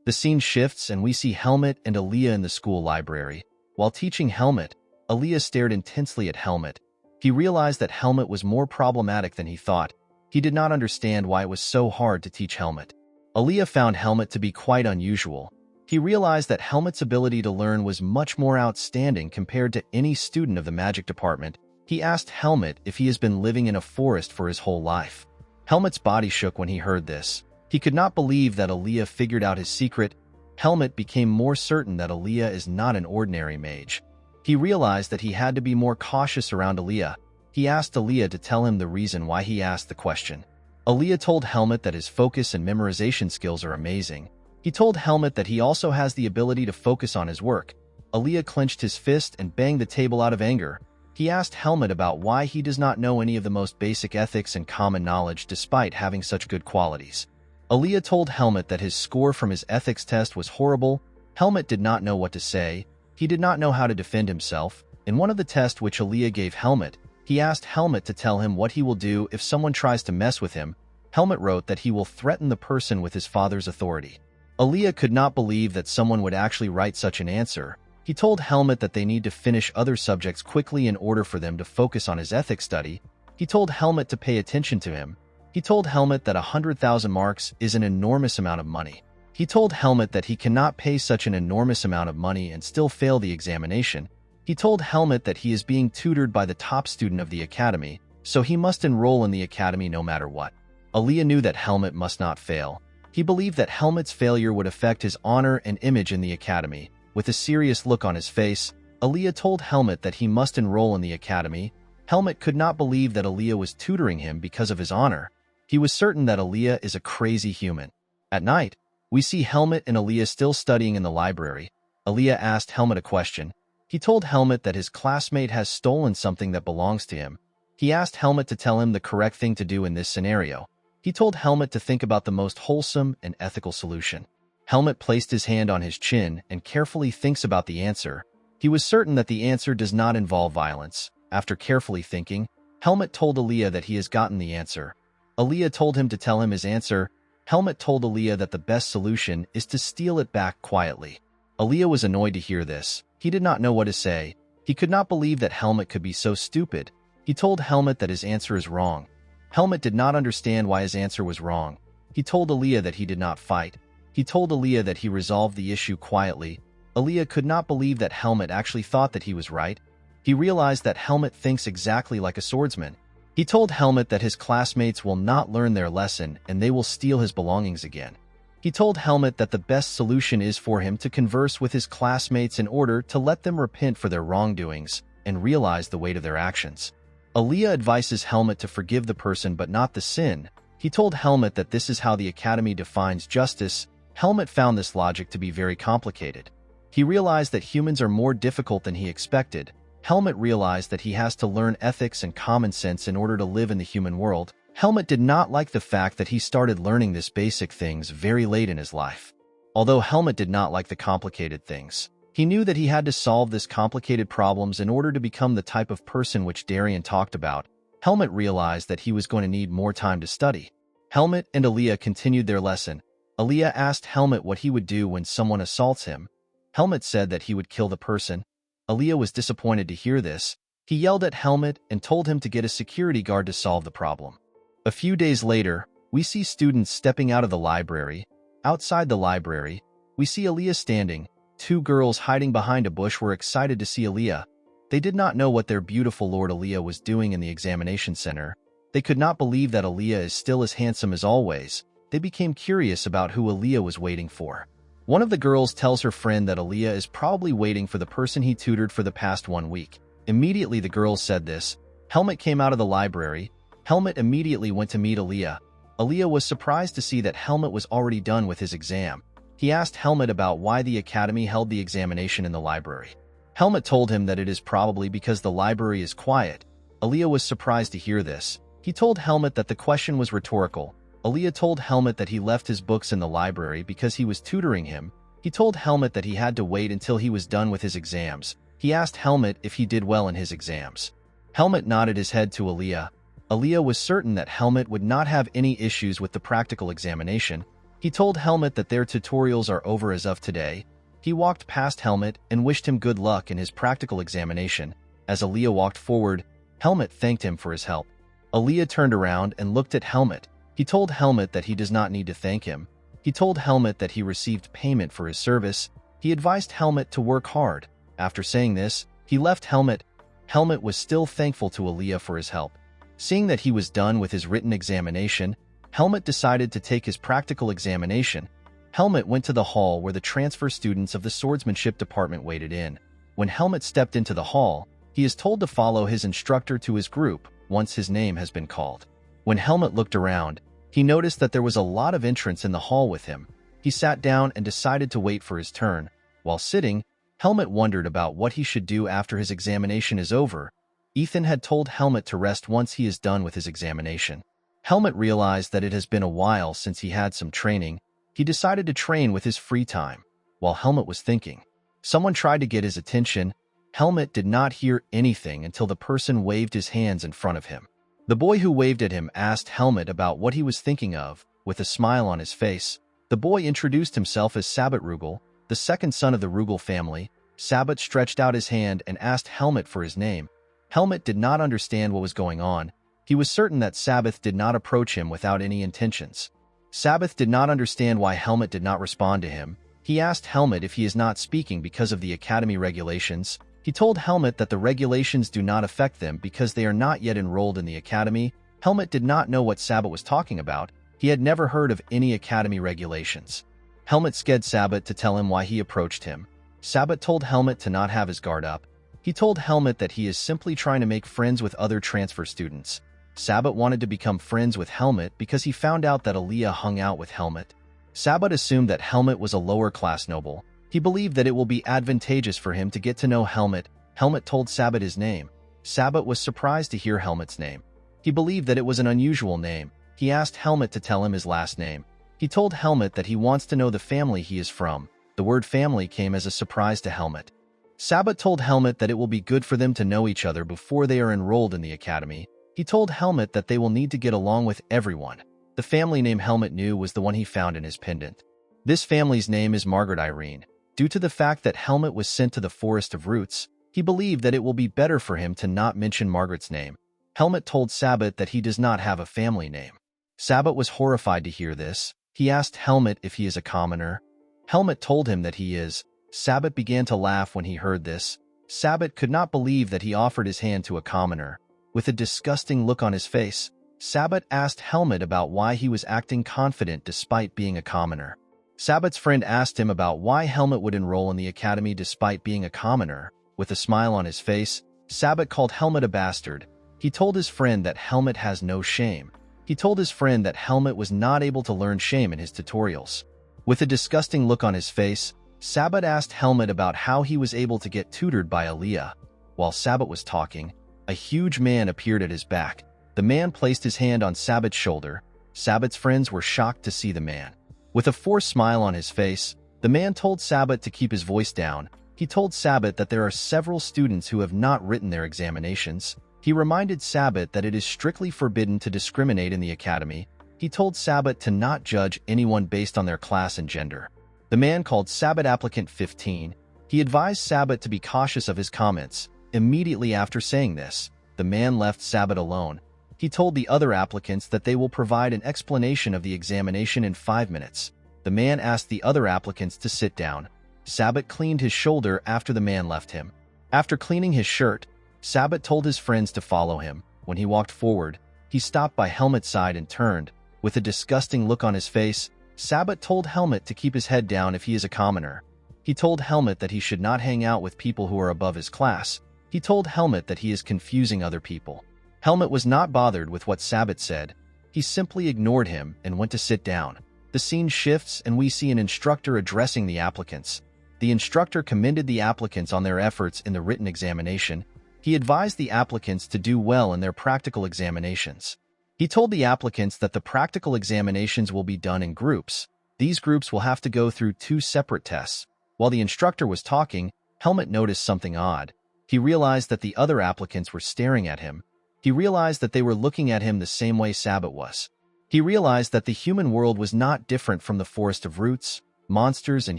The scene shifts and we see Helmut and Aaliyah in the school library. While teaching Helmut, Aaliyah stared intensely at Helmut. He realized that Helmut was more problematic than he thought. He did not understand why it was so hard to teach Helmut. Aaliyah found Helmut to be quite unusual. He realized that Helmut's ability to learn was much more outstanding compared to any student of the magic department. He asked Helmut if he has been living in a forest for his whole life. Helmut's body shook when he heard this. He could not believe that Aaliyah figured out his secret. Helmut became more certain that Aaliyah is not an ordinary mage. He realized that he had to be more cautious around Aaliyah. He asked Aaliyah to tell him the reason why he asked the question. Aaliyah told Helmut that his focus and memorization skills are amazing. He told Helmut that he also has the ability to focus on his work. Aaliyah clenched his fist and banged the table out of anger. He asked Helmut about why he does not know any of the most basic ethics and common knowledge despite having such good qualities. Aaliyah told Helmut that his score from his ethics test was horrible. Helmut did not know what to say. He did not know how to defend himself. In one of the tests which Aaliyah gave Helmut, he asked Helmut to tell him what he will do if someone tries to mess with him. Helmut wrote that he will threaten the person with his father's authority. Aaliyah could not believe that someone would actually write such an answer. He told Helmut that they need to finish other subjects quickly in order for them to focus on his ethics study. He told Helmut to pay attention to him. He told Helmut that 100,000 marks is an enormous amount of money. He told Helmut that he cannot pay such an enormous amount of money and still fail the examination. He told Helmut that he is being tutored by the top student of the academy, so he must enroll in the academy no matter what. Aaliyah knew that Helmut must not fail. He believed that Helmut's failure would affect his honor and image in the academy. With a serious look on his face, Aaliyah told Helmut that he must enroll in the academy. Helmut could not believe that Aaliyah was tutoring him because of his honor. He was certain that Aaliyah is a crazy human. At night, we see Helmut and Aaliyah still studying in the library. Aaliyah asked Helmut a question. He told Helmut that his classmate has stolen something that belongs to him. He asked Helmut to tell him the correct thing to do in this scenario. He told Helmut to think about the most wholesome and ethical solution. Helmut placed his hand on his chin and carefully thinks about the answer. He was certain that the answer does not involve violence. After carefully thinking, Helmut told Aaliyah that he has gotten the answer. Aaliyah told him to tell him his answer. Helmut told Aaliyah that the best solution is to steal it back quietly. Aaliyah was annoyed to hear this. He did not know what to say. He could not believe that Helmut could be so stupid. He told Helmut that his answer is wrong. Helmut did not understand why his answer was wrong. He told Aaliyah that he did not fight. He told Aaliyah that he resolved the issue quietly. Aaliyah could not believe that Helmut actually thought that he was right. He realized that Helmut thinks exactly like a swordsman. He told Helmut that his classmates will not learn their lesson and they will steal his belongings again. He told Helmut that the best solution is for him to converse with his classmates in order to let them repent for their wrongdoings and realize the weight of their actions. Aaliyah advises Helmut to forgive the person but not the sin. He told Helmut that this is how the academy defines justice. Helmut found this logic to be very complicated. He realized that humans are more difficult than he expected. Helmut realized that he has to learn ethics and common sense in order to live in the human world. Helmut did not like the fact that he started learning these basic things very late in his life. Although Helmut did not like the complicated things, he knew that he had to solve these complicated problems in order to become the type of person which Darien talked about. Helmut realized that he was going to need more time to study. Helmut and Aaliyah continued their lesson. Aaliyah asked Helmut what he would do when someone assaults him. Helmut said that he would kill the person. Aaliyah was disappointed to hear this. He yelled at Helmut and told him to get a security guard to solve the problem. A few days later, we see students stepping out of the library. Outside the library, we see Aaliyah standing. Two girls hiding behind a bush were excited to see Aaliyah. They did not know what their beautiful Lord Aaliyah was doing in the examination center. They could not believe that Aaliyah is still as handsome as always. They became curious about who Aaliyah was waiting for. One of the girls tells her friend that Aaliyah is probably waiting for the person he tutored for the past 1 week. Immediately the girls said this. Helmut came out of the library. Helmut immediately went to meet Aaliyah. Aaliyah was surprised to see that Helmut was already done with his exam. He asked Helmut about why the academy held the examination in the library. Helmut told him that it is probably because the library is quiet. Aaliyah was surprised to hear this. He told Helmut that the question was rhetorical. Aaliyah told Helmut that he left his books in the library because he was tutoring him. He told Helmut that he had to wait until he was done with his exams. He asked Helmut if he did well in his exams. Helmut nodded his head to Aaliyah. Aaliyah was certain that Helmut would not have any issues with the practical examination. He told Helmut that their tutorials are over as of today. He walked past Helmut and wished him good luck in his practical examination. As Aaliyah walked forward, Helmut thanked him for his help. Aaliyah turned around and looked at Helmut. He told Helmut that he does not need to thank him. He told Helmut that he received payment for his service. He advised Helmut to work hard. After saying this, he left Helmut. Helmut was still thankful to Aaliyah for his help. Seeing that he was done with his written examination, Helmut decided to take his practical examination. Helmut went to the hall where the transfer students of the swordsmanship department waited in. When Helmut stepped into the hall, he is told to follow his instructor to his group once his name has been called. When Helmut looked around, he noticed that there was a lot of entrants in the hall with him. He sat down and decided to wait for his turn. While sitting, Helmut wondered about what he should do after his examination is over. Ethan had told Helmut to rest once he is done with his examination. Helmut realized that it has been a while since he had some training. He decided to train with his free time. While Helmut was thinking, someone tried to get his attention. Helmut did not hear anything until the person waved his hands in front of him. The boy who waved at him asked Helmut about what he was thinking of. With a smile on his face, the boy introduced himself as Sabbat Rugel, the second son of the Rugel family. Sabbat stretched out his hand and asked Helmut for his name. Helmut did not understand what was going on. He was certain that Sabbath did not approach him without any intentions. Sabbath did not understand why Helmut did not respond to him. He asked Helmut if he is not speaking because of the academy regulations. He told Helmut that the regulations do not affect them because they are not yet enrolled in the academy. Helmut did not know what Sabbat was talking about. He had never heard of any academy regulations. Helmut scared Sabbat to tell him why he approached him. Sabbat told Helmut to not have his guard up. He told Helmut that he is simply trying to make friends with other transfer students. Sabbat wanted to become friends with Helmut because he found out that Aaliyah hung out with Helmut. Sabbat assumed that Helmut was a lower-class noble. He believed that it will be advantageous for him to get to know Helmut. Helmut told Sabbat his name. Sabbat was surprised to hear Helmut's name. He believed that it was an unusual name. He asked Helmut to tell him his last name. He told Helmut that he wants to know the family he is from. The word family came as a surprise to Helmut. Sabbat told Helmut that it will be good for them to know each other before they are enrolled in the academy. He told Helmut that they will need to get along with everyone. The family name Helmut knew was the one he found in his pendant. This family's name is Margaret Irene. Due to the fact that Helmut was sent to the Forest of Roots, he believed that it will be better for him to not mention Margaret's name. Helmut told Sabbat that he does not have a family name. Sabbat was horrified to hear this. He asked Helmut if he is a commoner. Helmut told him that he is. Sabbat began to laugh when he heard this. Sabbat could not believe that he offered his hand to a commoner. With a disgusting look on his face, Sabbat asked Helmut about why he was acting confident despite being a commoner. Sabbat's friend asked him about why Helmut would enroll in the academy despite being a commoner. With a smile on his face, Sabbat called Helmut a bastard. He told his friend that Helmut has no shame. He told his friend that Helmut was not able to learn shame in his tutorials. With a disgusting look on his face, Sabbat asked Helmut about how he was able to get tutored by Aaliyah. While Sabbat was talking, a huge man appeared at his back. The man placed his hand on Sabbat's shoulder. Sabbat's friends were shocked to see the man. With a forced smile on his face, the man told Sabbat to keep his voice down. He told Sabbat that there are several students who have not written their examinations. He reminded Sabbat that it is strictly forbidden to discriminate in the academy. He told Sabbat to not judge anyone based on their class and gender. The man called Sabbat applicant 15. He advised Sabbat to be cautious of his comments. Immediately after saying this, the man left Sabbat alone. He told the other applicants that they will provide an explanation of the examination in 5 minutes. The man asked the other applicants to sit down. Sabbat cleaned his shoulder after the man left him. After cleaning his shirt, Sabbat told his friends to follow him. When he walked forward, he stopped by Helmut's side and turned. With a disgusting look on his face, Sabbat told Helmut to keep his head down if he is a commoner. He told Helmut that he should not hang out with people who are above his class. He told Helmut that he is confusing other people. Helmut was not bothered with what Sabbat said. He simply ignored him and went to sit down. The scene shifts and we see an instructor addressing the applicants. The instructor commended the applicants on their efforts in the written examination. He advised the applicants to do well in their practical examinations. He told the applicants that the practical examinations will be done in groups. These groups will have to go through 2 separate tests. While the instructor was talking, Helmut noticed something odd. He realized that the other applicants were staring at him. He realized that they were looking at him the same way Sabbat was. He realized that the human world was not different from the forest of roots. Monsters and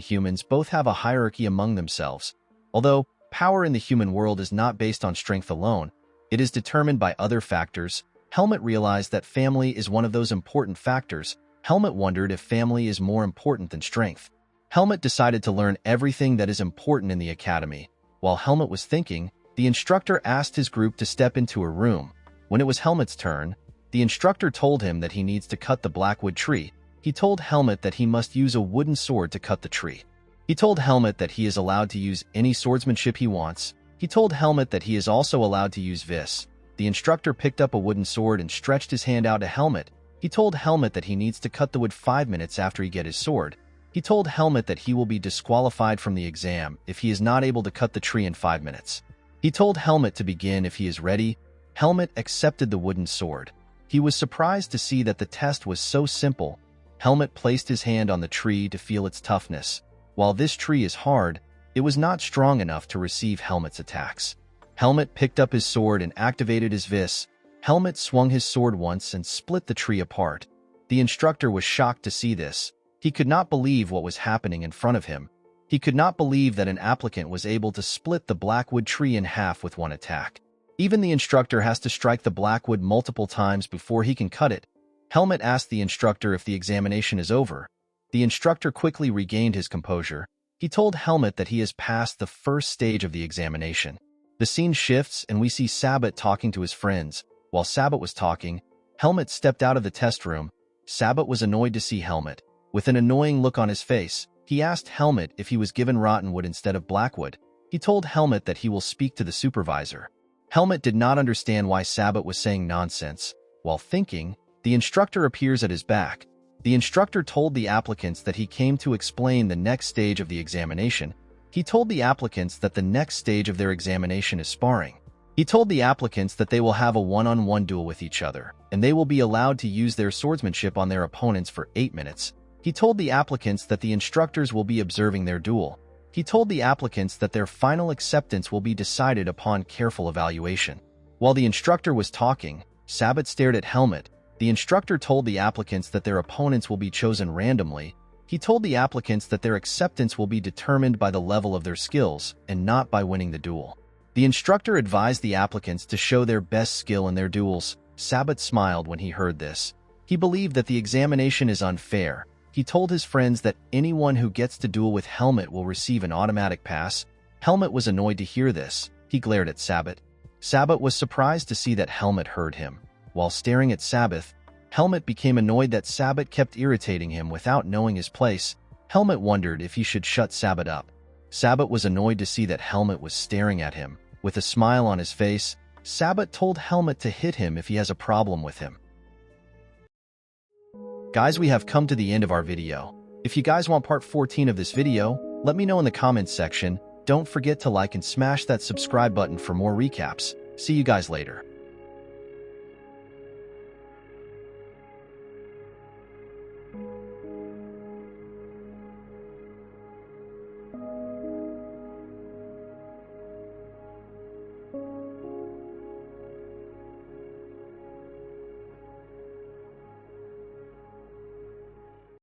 humans both have a hierarchy among themselves. Although power in the human world is not based on strength alone, it is determined by other factors. Helmut realized that family is one of those important factors. Helmut wondered if family is more important than strength. Helmut decided to learn everything that is important in the academy. While Helmut was thinking, the instructor asked his group to step into a room. When it was Helmut's turn, the instructor told him that he needs to cut the blackwood tree. He told Helmut that he must use a wooden sword to cut the tree. He told Helmut that he is allowed to use any swordsmanship he wants. He told Helmut that he is also allowed to use vis. The instructor picked up a wooden sword and stretched his hand out to Helmut. He told Helmut that he needs to cut the wood 5 minutes after he gets his sword. He told Helmut that he will be disqualified from the exam if he is not able to cut the tree in 5 minutes. He told Helmut to begin if he is ready. Helmut accepted the wooden sword. He was surprised to see that the test was so simple. Helmut placed his hand on the tree to feel its toughness. While this tree is hard, it was not strong enough to receive Helmut's attacks. Helmut picked up his sword and activated his vis. Helmut swung his sword once and split the tree apart. The instructor was shocked to see this. He could not believe what was happening in front of him. He could not believe that an applicant was able to split the blackwood tree in half with one attack. Even the instructor has to strike the blackwood multiple times before he can cut it. Helmut asked the instructor if the examination is over. The instructor quickly regained his composure. He told Helmut that he has passed the first stage of the examination. The scene shifts and we see Sabbat talking to his friends. While Sabbat was talking, Helmut stepped out of the test room. Sabbat was annoyed to see Helmut. With an annoying look on his face, he asked Helmut if he was given rotten wood instead of blackwood. He told Helmut that he will speak to the supervisor. Helmut did not understand why Sabbat was saying nonsense. While thinking, the instructor appears at his back. The instructor told the applicants that he came to explain the next stage of the examination. He told the applicants that the next stage of their examination is sparring. He told the applicants that they will have a one-on-one duel with each other, and they will be allowed to use their swordsmanship on their opponents for 8 minutes. He told the applicants that the instructors will be observing their duel. He told the applicants that their final acceptance will be decided upon careful evaluation. While the instructor was talking, Sabbat stared at Helmut. The instructor told the applicants that their opponents will be chosen randomly. He told the applicants that their acceptance will be determined by the level of their skills and not by winning the duel. The instructor advised the applicants to show their best skill in their duels. Sabbat smiled when he heard this. He believed that the examination is unfair. He told his friends that anyone who gets to duel with Helmut will receive an automatic pass. Helmut was annoyed to hear this. He glared at Sabbat. Sabbat was surprised to see that Helmut heard him. While staring at Sabbath, Helmut became annoyed that Sabbat kept irritating him without knowing his place. Helmut wondered if he should shut Sabbat up. Sabbat was annoyed to see that Helmut was staring at him. With a smile on his face, Sabbat told Helmut to hit him if he has a problem with him. Guys, we have come to the end of our video. If you guys want part 14 of this video, let me know in the comments section. Don't forget to like and smash that subscribe button for more recaps. See you guys later.